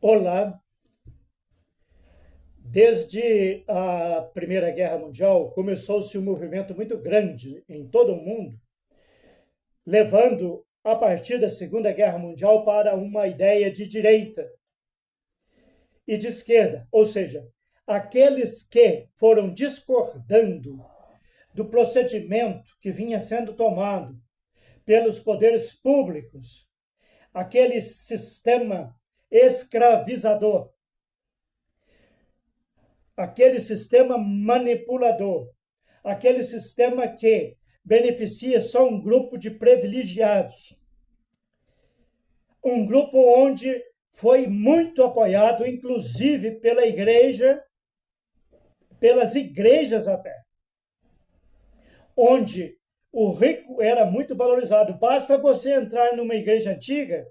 Olá, desde a Primeira Guerra Mundial começou-se um movimento muito grande em todo o mundo, levando a partir da Segunda Guerra Mundial para uma ideia de direita e de esquerda, ou seja, aqueles que foram discordando do procedimento que vinha sendo tomado pelos poderes públicos, aquele sistema escravizador, aquele sistema manipulador, aquele sistema que beneficia só um grupo de privilegiados, um grupo onde foi muito apoiado, inclusive pela igreja, pelas igrejas até, onde o rico era muito valorizado. Basta você entrar numa igreja antiga,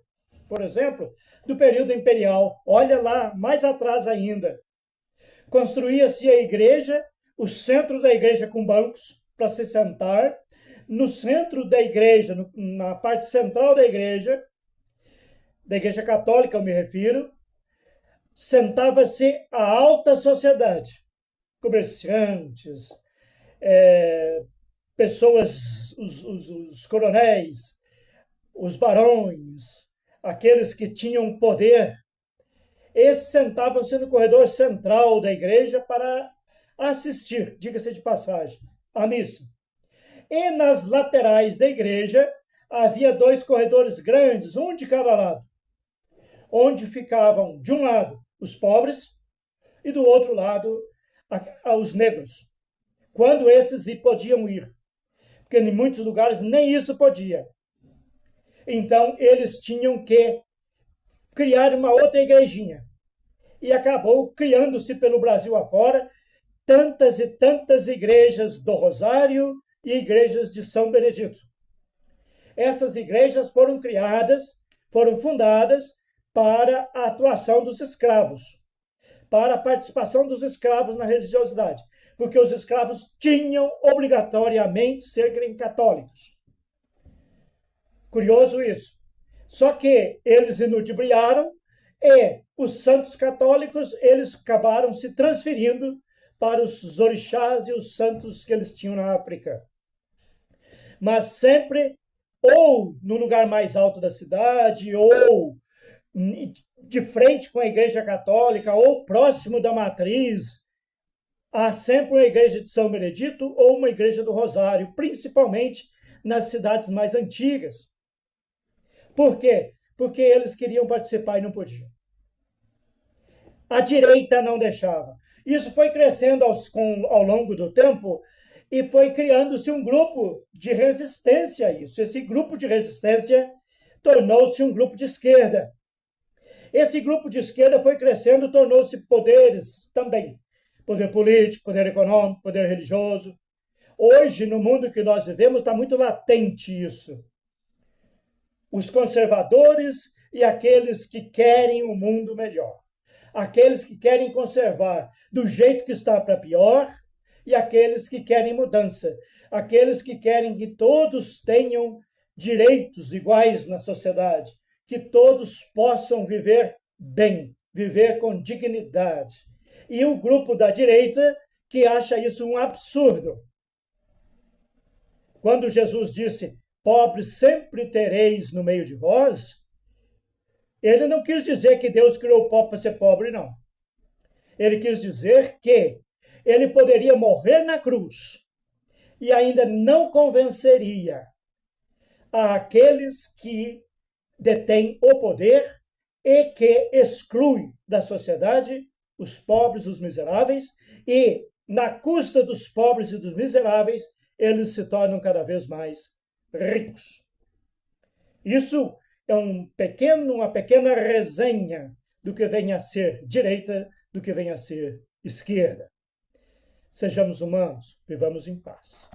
por exemplo, do período imperial, olha lá, mais atrás ainda, construía-se a igreja, o centro da igreja com bancos para se sentar. No centro da igreja, na parte central da igreja católica eu me refiro, sentava-se a alta sociedade, comerciantes, pessoas, os coronéis, os barões, aqueles que tinham poder. Esses sentavam-se no corredor central da igreja para assistir, diga-se de passagem, à missa. E nas laterais da igreja havia dois corredores grandes, um de cada lado, onde ficavam, de um lado, os pobres e do outro lado, os negros, quando esses podiam ir, porque em muitos lugares nem isso podia. Então, eles tinham que criar uma outra igrejinha. E acabou criando-se pelo Brasil afora tantas e tantas igrejas do Rosário e igrejas de São Benedito. Essas igrejas foram criadas, foram fundadas para a atuação dos escravos, para a participação dos escravos na religiosidade, porque os escravos tinham obrigatoriamente serem católicos. Curioso isso. Só que eles inudibriaram e os santos católicos eles acabaram se transferindo para os orixás e os santos que eles tinham na África. Mas sempre ou no lugar mais alto da cidade, ou de frente com a igreja católica, ou próximo da matriz, há sempre uma igreja de São Benedito ou uma igreja do Rosário, principalmente nas cidades mais antigas. Por quê? Porque eles queriam participar e não podiam. A direita não deixava. Isso foi crescendo ao longo do tempo e foi criando-se um grupo de resistência a isso. Esse grupo de resistência tornou-se um grupo de esquerda. Esse grupo de esquerda foi crescendo, tornou-se poderes também. Poder político, poder econômico, poder religioso. Hoje, no mundo que nós vivemos, está muito latente isso. Os conservadores e aqueles que querem um mundo melhor. Aqueles que querem conservar do jeito que está para pior e aqueles que querem mudança. Aqueles que querem que todos tenham direitos iguais na sociedade, que todos possam viver bem, viver com dignidade. E o grupo da direita que acha isso um absurdo. Quando Jesus disse, pobres sempre tereis no meio de vós, ele não quis dizer que Deus criou o pobre para ser pobre, não. Ele quis dizer que ele poderia morrer na cruz e ainda não convenceria aqueles que detêm o poder e que exclui da sociedade os pobres, os miseráveis, e na custa dos pobres e dos miseráveis, eles se tornam cada vez mais ricos. Isso é uma pequena resenha do que vem a ser direita, do que vem a ser esquerda. Sejamos humanos, vivamos em paz.